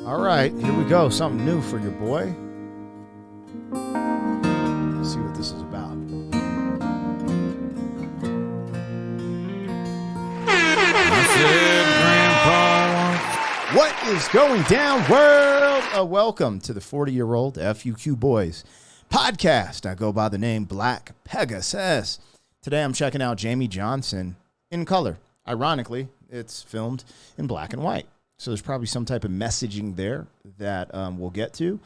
All right, here we go. Something new for your boy. Let's see what this is about. What is going down, world? Welcome to the 40-year-old FUQ Boys podcast. I go by the name Black Pegasus. Today I'm checking out Jamey Johnson in color. Ironically, it's filmed in black and white. So there's probably some type of messaging there that we'll get to.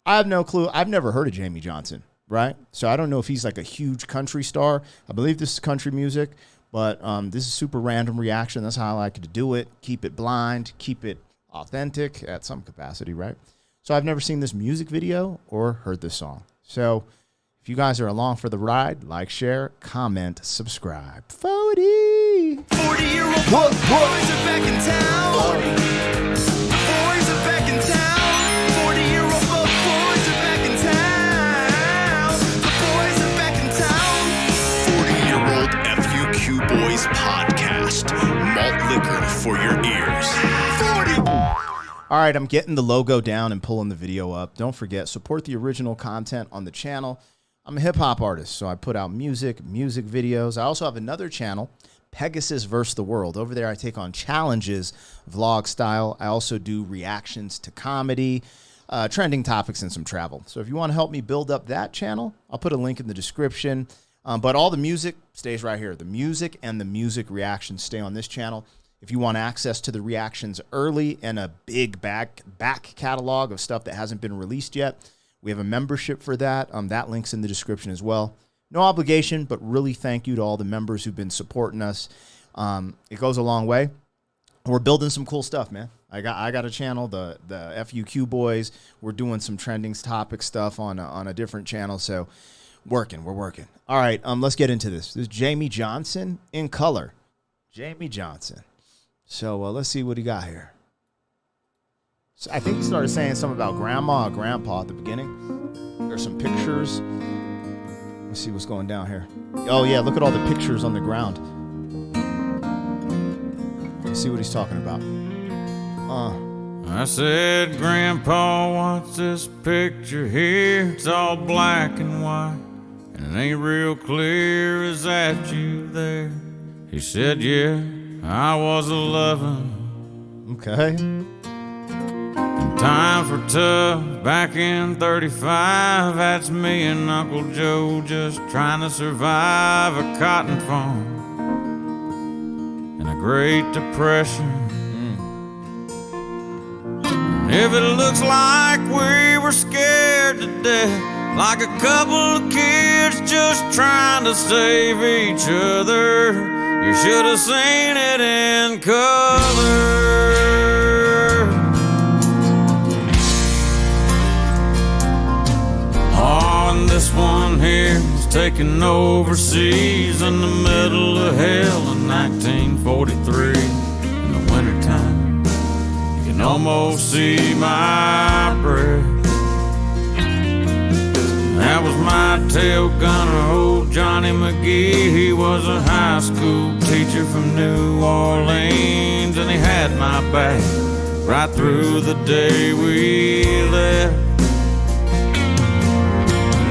I have no clue. I've never heard of Jamey Johnson, right? So I don't know if he's like a huge country star. I believe this is country music, but this is super random reaction. That's how I like to do it. Keep it blind, keep it authentic at some capacity, right? So I've never seen this music video or heard this song. So if you guys are along for the ride, like, share, comment, subscribe. 40-year-old boys are back in town. The boys are back in town. 40-year-old boys are back in town. The boys are back in town. 40-year-old FUQ Boys podcast. Malt liquor for your ears. 40. All right, I'm getting the logo down and pulling the video up. Don't forget, support the original content on the channel. I'm a hip-hop artist, so I put out music videos. I also have another channel, Pegasus vs. the World. Over there, I take on challenges, vlog style. I also do reactions to comedy, trending topics, and some travel. So if you want to help me build up that channel, I'll put a link in the description. But all the music stays right here. The music and the music reactions stay on this channel. If you want access to the reactions early and a big back catalog of stuff that hasn't been released yet, we have a membership for that. That link's in the description as well. No obligation, but really thank you to all the members who've been supporting us. It goes a long way. We're building some cool stuff, man. I got a channel, the FUQ Boys. We're doing some trending topic stuff on a different channel. So we're working. All right, let's get into this. This is Jamey Johnson in color. Jamey Johnson. So let's see what he got here. So I think he started saying something about grandma or grandpa at the beginning. There's some pictures. Let's see what's going down here. Oh, yeah, look at all the pictures on the ground. Let's see what he's talking about. I said, Grandpa, what's this picture here? It's all black and white, and it ain't real clear. Is that you there? He said, yeah, I was 11. Okay. Times were tough back in 35. That's me and Uncle Joe just trying to survive a cotton farm and a Great Depression. And if it looks like we were scared to death, like a couple of kids just trying to save each other, you should have seen it in color. This one here was taken overseas in the middle of hell in 1943. In the wintertime, you can almost see my breath. That was my tail gunner, old Johnny McGee. He was a high school teacher from New Orleans, and he had my back right through the day we left.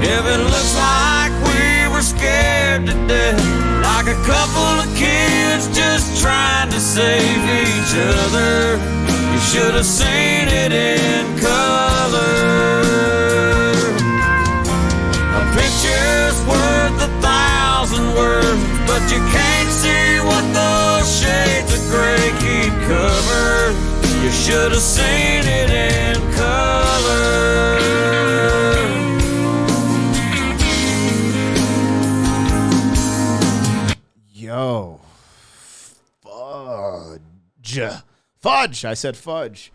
If it looks like we were scared to death, like a couple of kids just trying to save each other, you should have seen it in color. A picture's worth 1,000 words, but you can't see what those shades of gray keep covered. You should have seen it in color. Yo, fudge. I said fudge.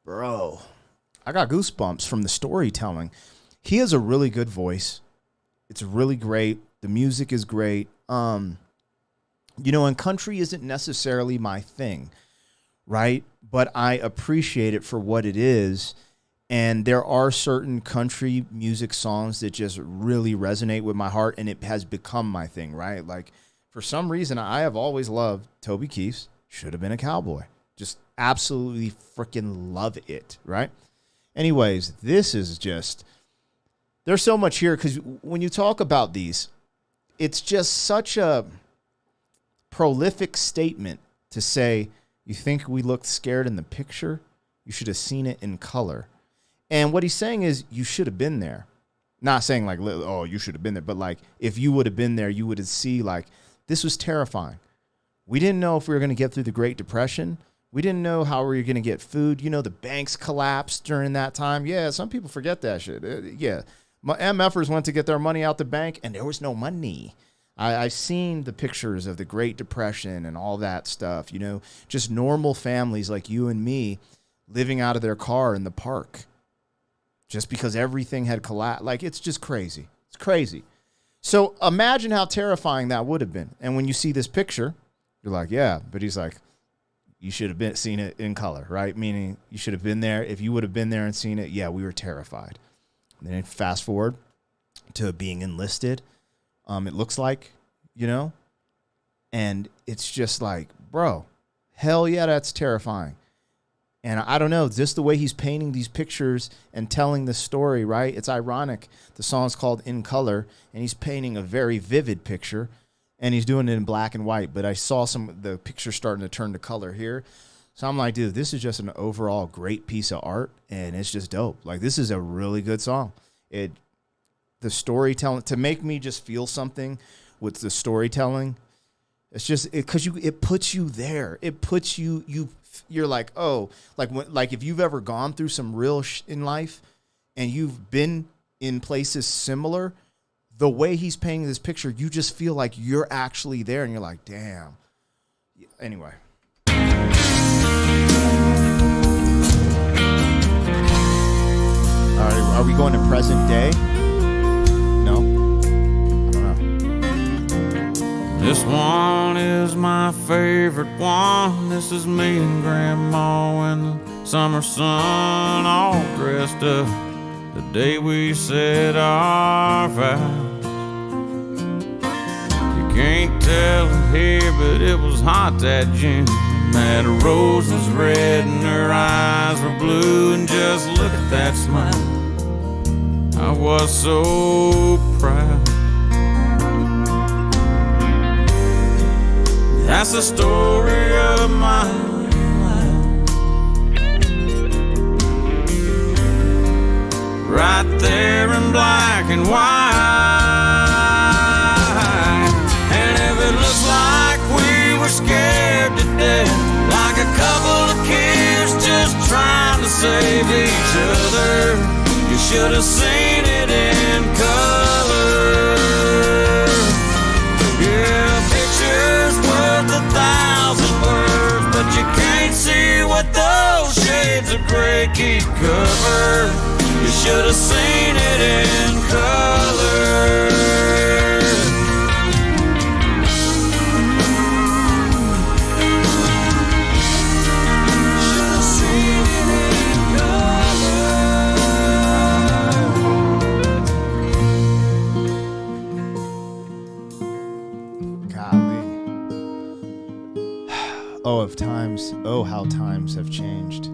Bro, I got goosebumps from the storytelling. He has a really good voice. It's really great. The music is great. And country isn't necessarily my thing, right? But I appreciate it for what it is. And there are certain country music songs that just really resonate with my heart, and it has become my thing, right? Like, for some reason, I have always loved Toby Keith's Should Have Been a Cowboy. Just absolutely freaking love it, right? Anyways, this is just, there's so much here because when you talk about these, it's just such a prolific statement to say, you think we looked scared in the picture? You should have seen it in color. And what he's saying is you should have been there. Not saying like, oh, you should have been there, but like if you would have been there, you would have seen like this was terrifying. We didn't know if we were going to get through the Great Depression. We didn't know how we were going to get food. You know, the banks collapsed during that time. Yeah, some people forget that shit. Yeah. My MFers went to get their money out the bank and there was no money. I've seen the pictures of the Great Depression and all that stuff, you know, just normal families like you and me living out of their car in the park just because everything had collapsed. Like, it's just crazy. It's crazy. So imagine how terrifying that would have been. And when you see this picture, you're like, yeah, but he's like, you should have seen it in color, right? Meaning you should have been there. If you would have been there and seen it, yeah, we were terrified. And then fast forward to being enlisted. It looks like, you know, and it's just like, bro, hell yeah, that's terrifying. And I don't know, just the way he's painting these pictures and telling the story, right? It's ironic. The song's called In Color, and he's painting a very vivid picture, and he's doing it in black and white. But I saw the picture starting to turn to color here. So I'm like, dude, this is just an overall great piece of art, and it's just dope. Like, this is a really good song. The storytelling, to make me just feel something with the storytelling, it's just because it puts you there. It puts you're like, oh, like if you've ever gone through some real in life and you've been in places similar, the way he's painting this picture, you just feel like you're actually there and you're like, damn. Anyway. All right, are we going to present day? No? I don't know. This one is my favorite one. This is me and Grandma in the summer sun, all dressed up the day we said our vows. You can't tell it here, but it was hot that June. That rose was red and her eyes were blue, and just look at that smile. I was so proud. That's the story of my life, right there in black and white. And if it looks like we were scared to death, like a couple of kids just trying to save each other, you should have seen it in color. Yeah, pictures worth 1,000 words, but you can't see what those shades of gray keep covered. You should have seen it in color. Oh, how times have changed.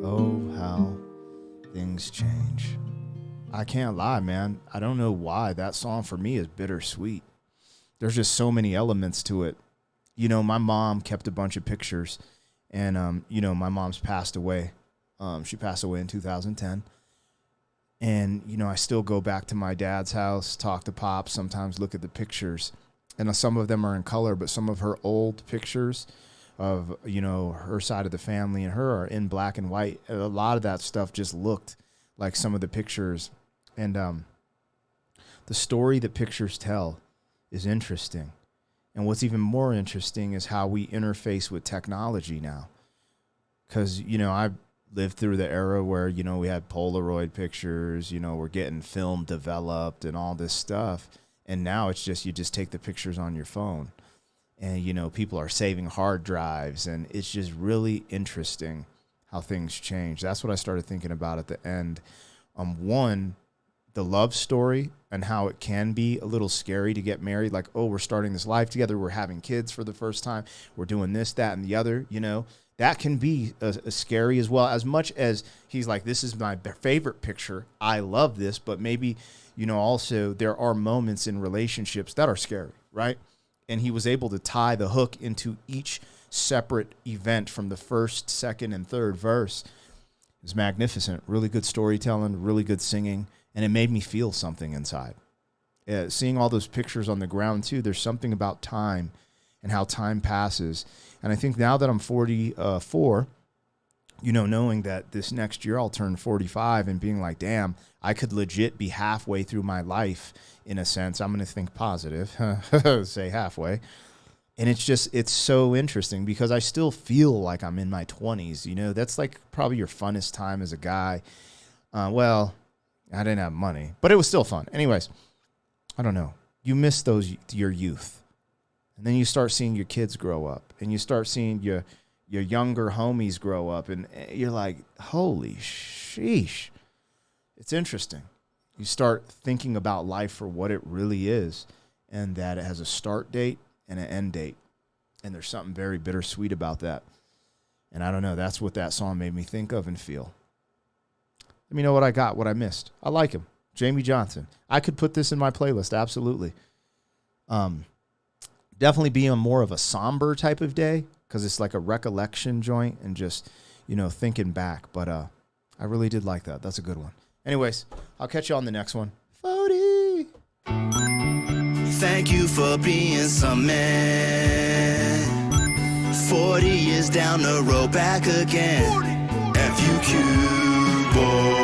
Oh, how things change. I can't lie, man. I don't know why that song for me is bittersweet. There's just so many elements to it. You know, my mom kept a bunch of pictures, and, you know, my mom's passed away. She passed away in 2010. And, you know, I still go back to my dad's house, talk to Pops, sometimes look at the pictures. And some of them are in color, but some of her old pictures of, you know, her side of the family and her are in black and white. A lot of that stuff just looked like some of the pictures. And the story that pictures tell is interesting. And what's even more interesting is how we interface with technology now. Because, you know, I lived through the era where, you know, we had Polaroid pictures, you know, we're getting film developed and all this stuff. And now it's just, you just take the pictures on your phone and, you know, people are saving hard drives, and it's just really interesting how things change. That's what I started thinking about at the end. One, the love story and how it can be a little scary to get married. Like, oh, we're starting this life together. We're having kids for the first time. We're doing this, that, and the other, you know. That can be a scary as well. As much as he's like, this is my favorite picture. I love this. But maybe, you know, also there are moments in relationships that are scary, right? And he was able to tie the hook into each separate event from the first, second, and third verse. It was magnificent. Really good storytelling, really good singing. And it made me feel something inside. Seeing all those pictures on the ground, too, there's something about time and how time passes. And I think now that I'm 44, you know, knowing that this next year I'll turn 45 and being like, damn, I could legit be halfway through my life in a sense. I'm going to think positive, say halfway. And it's so interesting because I still feel like I'm in my 20s. You know, that's like probably your funnest time as a guy. Well, I didn't have money, but it was still fun. Anyways, I don't know. You miss your youth. And then you start seeing your kids grow up, and you start seeing your younger homies grow up, and you're like, holy sheesh. It's interesting. You start thinking about life for what it really is, and that it has a start date and an end date. And there's something very bittersweet about that. And I don't know, that's what that song made me think of and feel. Let me know what I got, what I missed. I like him. Jamey Johnson. I could put this in my playlist, absolutely. Definitely be on more of a somber type of day because it's like a recollection joint and just, you know, thinking back. But I really did like that. That's a good one. Anyways, I'll catch you on the next one. 40. Thank you for being some man. 40 years down the road, back again. FUQ boy.